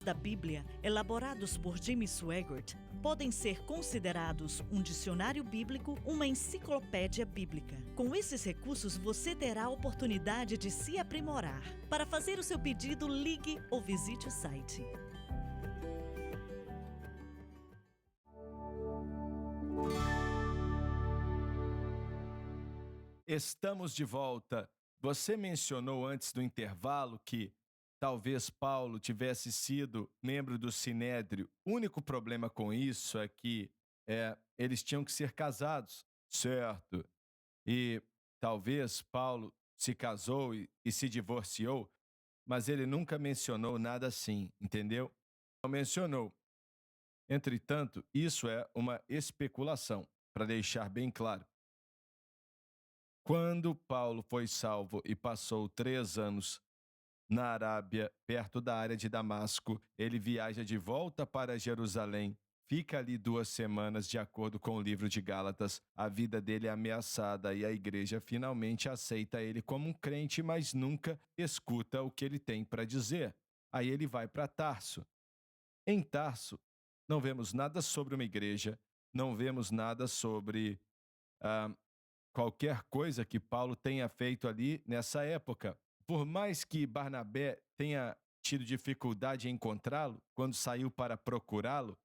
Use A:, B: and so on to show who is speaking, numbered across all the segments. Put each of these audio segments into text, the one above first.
A: da Bíblia, elaborados por Jimmy Swaggart, podem ser considerados um dicionário bíblico, uma enciclopédia bíblica. Com esses recursos, você terá a oportunidade de se aprimorar. Para fazer o seu pedido, ligue ou visite o site.
B: Estamos de volta. Você mencionou antes do intervalo que talvez Paulo tivesse sido membro do Sinédrio. O único problema com isso é que eles tinham que ser casados, certo? E talvez Paulo se casou e se divorciou, mas ele nunca mencionou nada assim, entendeu? Não mencionou. Entretanto, isso é uma especulação, para deixar bem claro. Quando Paulo foi salvo e passou 3 anos na Arábia, perto da área de Damasco, ele viaja de volta para Jerusalém, fica ali 2 semanas, de acordo com o livro de Gálatas. A vida dele é ameaçada e a igreja finalmente aceita ele como um crente, mas nunca escuta o que ele tem para dizer. Aí ele vai para Tarso. Em Tarso, não vemos nada sobre uma igreja, não vemos nada sobre qualquer coisa que Paulo tenha feito ali nessa época. Por mais que Barnabé tenha tido dificuldade em encontrá-lo, quando saiu para procurá-lo,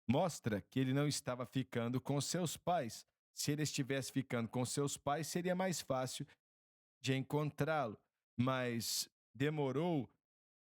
B: mostra que ele não estava ficando com seus pais. Se ele estivesse ficando com seus pais, seria mais fácil de encontrá-lo. Mas demorou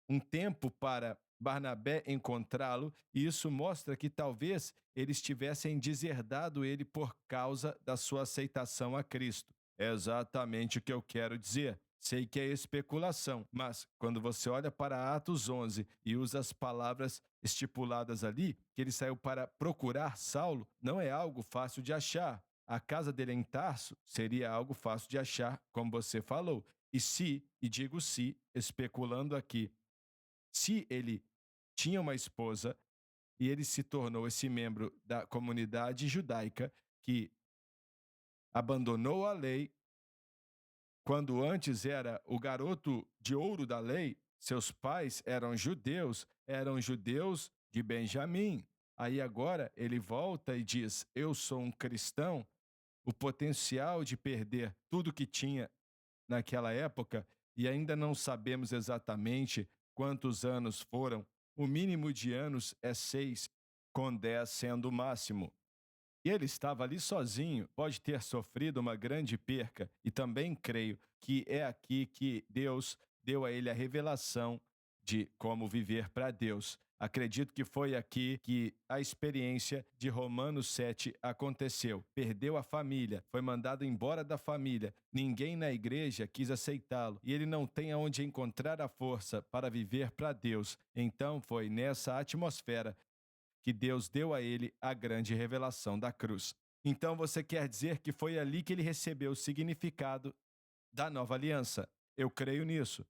B: um tempo para Barnabé encontrá-lo, e isso mostra que talvez eles tivessem deserdado ele por causa da sua aceitação a Cristo. É exatamente o que eu quero dizer. Sei que é especulação, mas quando você olha para Atos 11 e usa as palavras estipuladas ali, que ele saiu para procurar Saulo, não é algo fácil de achar. A casa dele em Tarso seria algo fácil de achar, como você falou. E digo se, especulando aqui, se ele tinha uma esposa e ele se tornou esse membro da comunidade judaica que abandonou a lei, quando antes era o garoto de ouro da lei, seus pais eram judeus de Benjamim. Aí agora ele volta e diz: eu sou um cristão. O potencial de perder tudo que tinha naquela época, e ainda não sabemos exatamente quantos anos foram. O mínimo de anos é 6, com 10 sendo o máximo. E ele estava ali sozinho, pode ter sofrido uma grande perca, e também creio que é aqui que Deus deu a ele a revelação de como viver para Deus. Acredito que foi aqui que a experiência de Romanos 7 aconteceu. Perdeu a família, foi mandado embora da família, ninguém na igreja quis aceitá-lo e ele não tem aonde encontrar a força para viver para Deus. Então foi nessa atmosfera que Deus deu a ele a grande revelação da cruz. Então você quer dizer que foi ali que ele recebeu o significado da nova aliança? Eu creio nisso.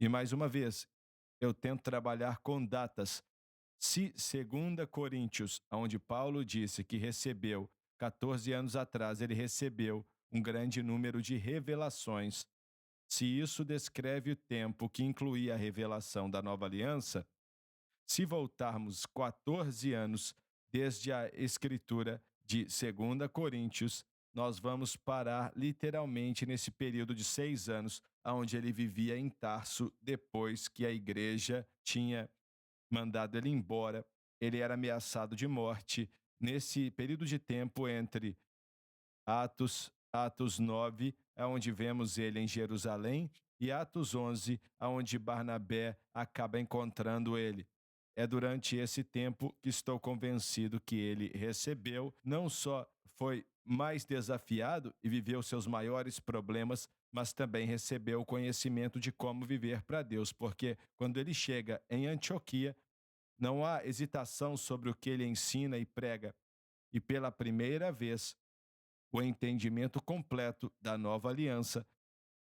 B: E mais uma vez, eu tento trabalhar com datas. Se 2 Coríntios, onde Paulo disse que recebeu, 14 anos atrás, ele recebeu um grande número de revelações, se isso descreve o tempo que incluía a revelação da nova aliança, se voltarmos 14 anos desde a escritura de 2 Coríntios, nós vamos parar literalmente nesse período de 6 anos, onde ele vivia em Tarso, depois que a igreja tinha mandado ele embora. Ele era ameaçado de morte. Nesse período de tempo entre Atos 9, onde vemos ele em Jerusalém, e Atos 11, onde Barnabé acaba encontrando ele. É durante esse tempo que estou convencido que ele recebeu, não só foi mais desafiado e viveu seus maiores problemas, mas também recebeu o conhecimento de como viver para Deus, porque quando ele chega em Antioquia, não há hesitação sobre o que ele ensina e prega, e pela primeira vez, o entendimento completo da nova aliança,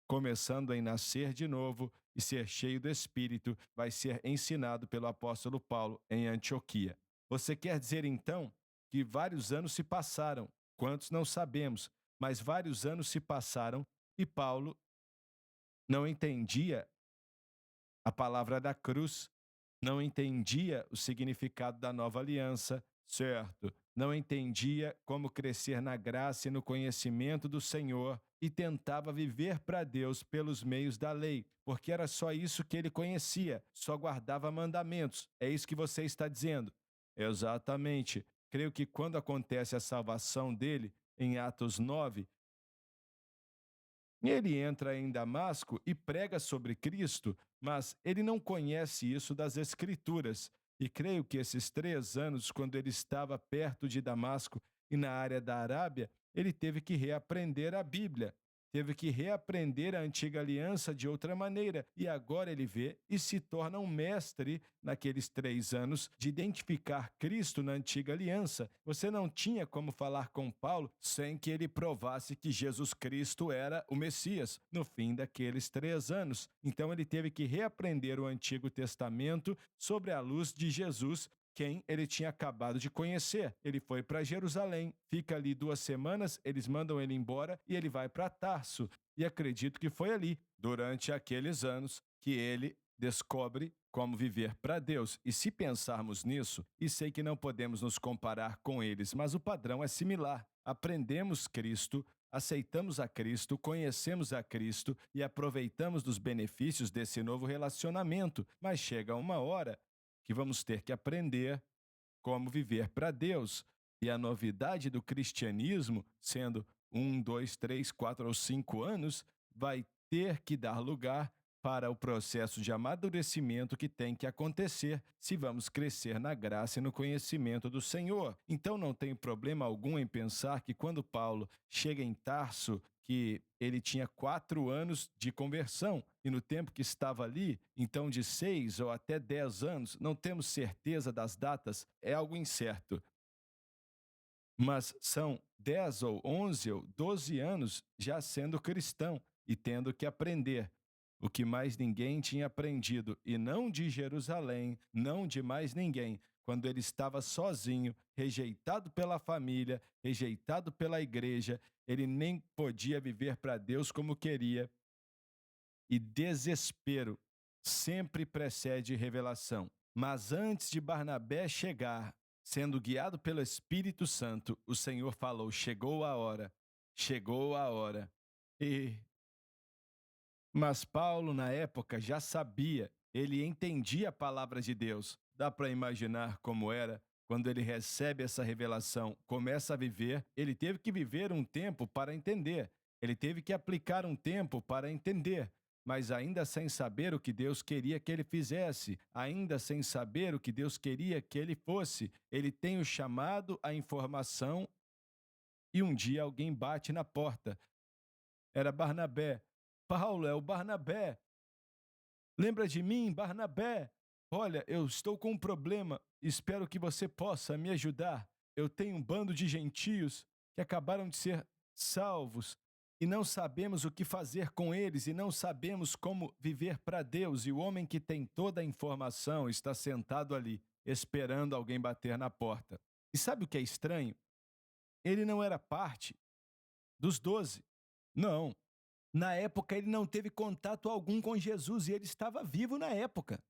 B: começando em nascer de novo e ser cheio do Espírito, vai ser ensinado pelo apóstolo Paulo em Antioquia. Você quer dizer, então, que vários anos se passaram, quantos não sabemos, mas vários anos se passaram e Paulo não entendia a palavra da cruz, não entendia o significado da nova aliança, certo? Não entendia como crescer na graça e no conhecimento do Senhor e tentava viver para Deus pelos meios da lei, porque era só isso que ele conhecia, só guardava mandamentos. É isso que você está dizendo? Exatamente. Creio que quando acontece a salvação dele, em Atos 9, ele entra em Damasco e prega sobre Cristo, mas ele não conhece isso das Escrituras. E creio que esses 3 anos, quando ele estava perto de Damasco e na área da Arábia, ele teve que reaprender a Bíblia, teve que reaprender a antiga aliança de outra maneira. E agora ele vê e se torna um mestre naqueles 3 anos de identificar Cristo na antiga aliança. Você não tinha como falar com Paulo sem que ele provasse que Jesus Cristo era o Messias no fim daqueles 3 anos. Então ele teve que reaprender o Antigo Testamento sobre a luz de Jesus, quem ele tinha acabado de conhecer. Ele foi para Jerusalém, fica ali 2 semanas, eles mandam ele embora e ele vai para Tarso. E acredito que foi ali, durante aqueles anos, que ele descobre como viver para Deus. E se pensarmos nisso, e sei que não podemos nos comparar com eles, mas o padrão é similar. Aprendemos Cristo, aceitamos a Cristo, conhecemos a Cristo e aproveitamos dos benefícios desse novo relacionamento, mas chega uma hora que vamos ter que aprender como viver para Deus. E a novidade do cristianismo, sendo 1, 2, 3, 4 ou 5 anos, vai ter que dar lugar para o processo de amadurecimento que tem que acontecer se vamos crescer na graça e no conhecimento do Senhor. Então não tem problema algum em pensar que quando Paulo chega em Tarso, que ele tinha 4 anos de conversão, e no tempo que estava ali, então de 6 ou até 10 anos, não temos certeza das datas, é algo incerto, mas são 10 ou 11 ou 12 anos já sendo cristão e tendo que aprender o que mais ninguém tinha aprendido, e não de Jerusalém, não de mais ninguém, quando ele estava sozinho, rejeitado pela família, rejeitado pela igreja, ele nem podia viver para Deus como queria, e desespero sempre precede revelação. Mas antes de Barnabé chegar, sendo guiado pelo Espírito Santo, o Senhor falou: chegou a hora, chegou a hora. E mas Paulo, na época, já sabia, ele entendia a palavra de Deus. Dá para imaginar como era quando ele recebe essa revelação, começa a viver. Ele teve que viver um tempo para entender, ele teve que aplicar um tempo para entender, mas ainda sem saber o que Deus queria que ele fizesse, ainda sem saber o que Deus queria que ele fosse. Ele tem o chamado, a informação, e um dia alguém bate na porta. Era Barnabé. Paulo, é o Barnabé. Lembra de mim, Barnabé? Olha, eu estou com um problema. Espero que você possa me ajudar. Eu tenho um bando de gentios que acabaram de ser salvos e não sabemos o que fazer com eles e não sabemos como viver para Deus. E o homem que tem toda a informação está sentado ali, esperando alguém bater na porta. E sabe o que é estranho? Ele não era parte dos 12. Não. Na época, ele não teve contato algum com Jesus e ele estava vivo na época.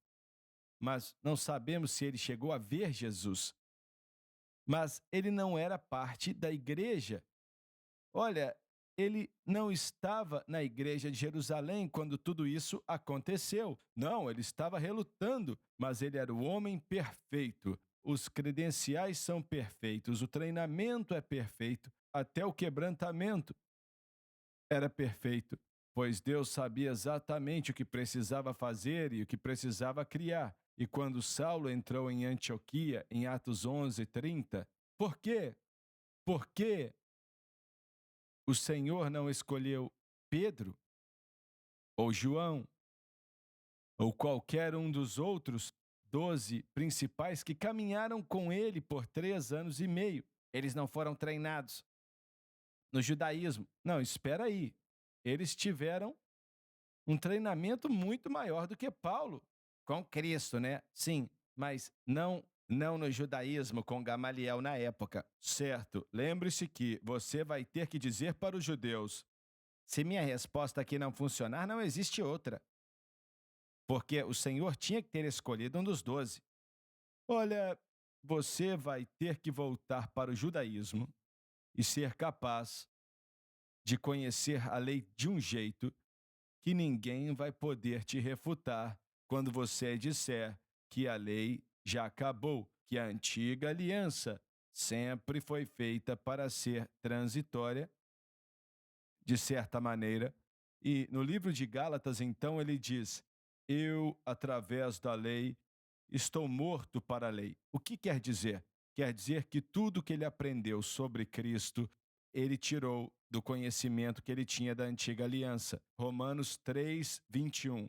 B: Mas não sabemos se ele chegou a ver Jesus. Mas ele não era parte da igreja. Olha, ele não estava na igreja de Jerusalém quando tudo isso aconteceu. Não, ele estava relutando, mas ele era o homem perfeito. Os credenciais são perfeitos, o treinamento é perfeito, até o quebrantamento era perfeito, pois Deus sabia exatamente o que precisava fazer e o que precisava criar. E quando Saulo entrou em Antioquia, em Atos 11:30, por quê? Por que o Senhor não escolheu Pedro, ou João, ou qualquer um dos outros 12 principais que caminharam com ele por 3 anos e meio? Eles não foram treinados no judaísmo. Não, espera aí. Eles tiveram um treinamento muito maior do que Paulo com Cristo, né? Sim, mas não no judaísmo com Gamaliel na época. Certo, lembre-se que você vai ter que dizer para os judeus: se minha resposta aqui não funcionar, não existe outra. porque o Senhor tinha que ter escolhido um dos 12. Olha, você vai ter que voltar para o judaísmo e ser capaz de conhecer a lei de um jeito que ninguém vai poder te refutar quando você disser que a lei já acabou, que a antiga aliança sempre foi feita para ser transitória, de certa maneira. E no livro de Gálatas, então, ele diz: eu, através da lei, estou morto para a lei. O que quer dizer? Quer dizer que tudo que ele aprendeu sobre Cristo, ele tirou do conhecimento que ele tinha da antiga aliança. Romanos 3, 21.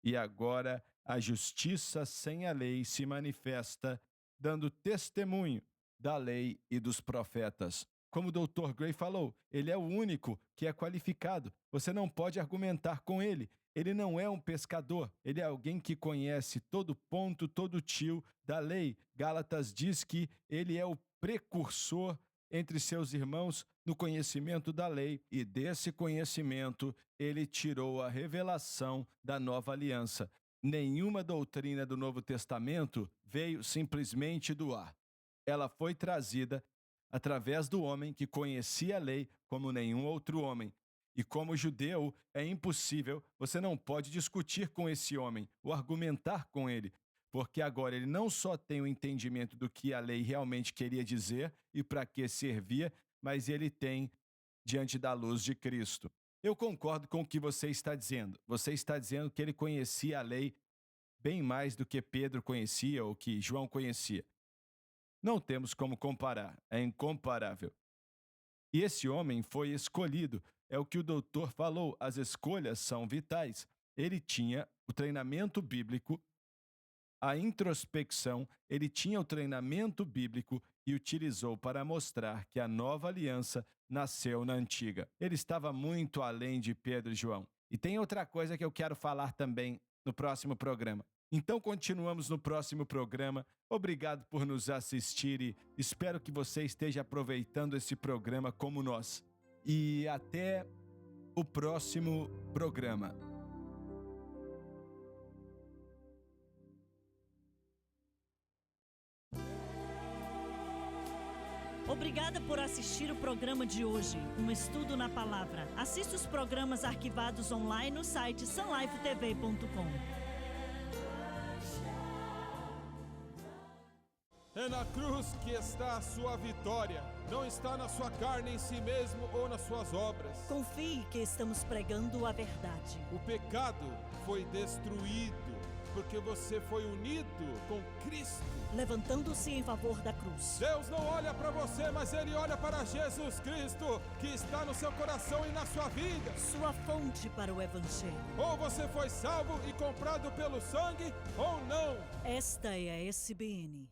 B: E agora a justiça sem a lei se manifesta, dando testemunho da lei e dos profetas. Como o Dr. Gray falou, ele é o único que é qualificado. Você não pode argumentar com ele. Ele não é um pescador, ele é alguém que conhece todo ponto, todo tio da lei. Gálatas diz que ele é o precursor entre seus irmãos no conhecimento da lei, e desse conhecimento ele tirou a revelação da nova aliança. Nenhuma doutrina do Novo Testamento veio simplesmente do ar. Ela foi trazida através do homem que conhecia a lei como nenhum outro homem. E como judeu, é impossível, você não pode discutir com esse homem ou argumentar com ele, porque agora ele não só tem o entendimento do que a lei realmente queria dizer e para que servia, mas ele tem diante da luz de Cristo. Eu concordo com o que você está dizendo. Você está dizendo que ele conhecia a lei bem mais do que Pedro conhecia ou que João conhecia. Não temos como comparar, é incomparável. E esse homem foi escolhido, é o que o doutor falou, as escolhas são vitais. Ele tinha o treinamento bíblico, a introspecção, ele tinha o treinamento bíblico e utilizou para mostrar que a nova aliança nasceu na antiga. Ele estava muito além de Pedro e João. E tem outra coisa que eu quero falar também no próximo programa. Então continuamos no próximo programa. Obrigado por nos assistir e espero que você esteja aproveitando esse programa como nós. E até o próximo programa.
A: Obrigada por assistir o programa de hoje, um estudo na palavra. Assista os programas arquivados online no site sunlifetv.com.
C: É na cruz que está a sua vitória. Não está na sua carne em si mesmo ou nas suas obras.
A: Confie que estamos pregando a verdade.
C: O pecado foi destruído porque você foi unido com Cristo,
A: levantando-se em favor da cruz.
C: Deus não olha para você, mas Ele olha para Jesus Cristo, que está no seu coração e na sua vida.
A: Sua fonte para o Evangelho.
C: Ou você foi salvo e comprado pelo sangue, ou não.
A: Esta é a SBN.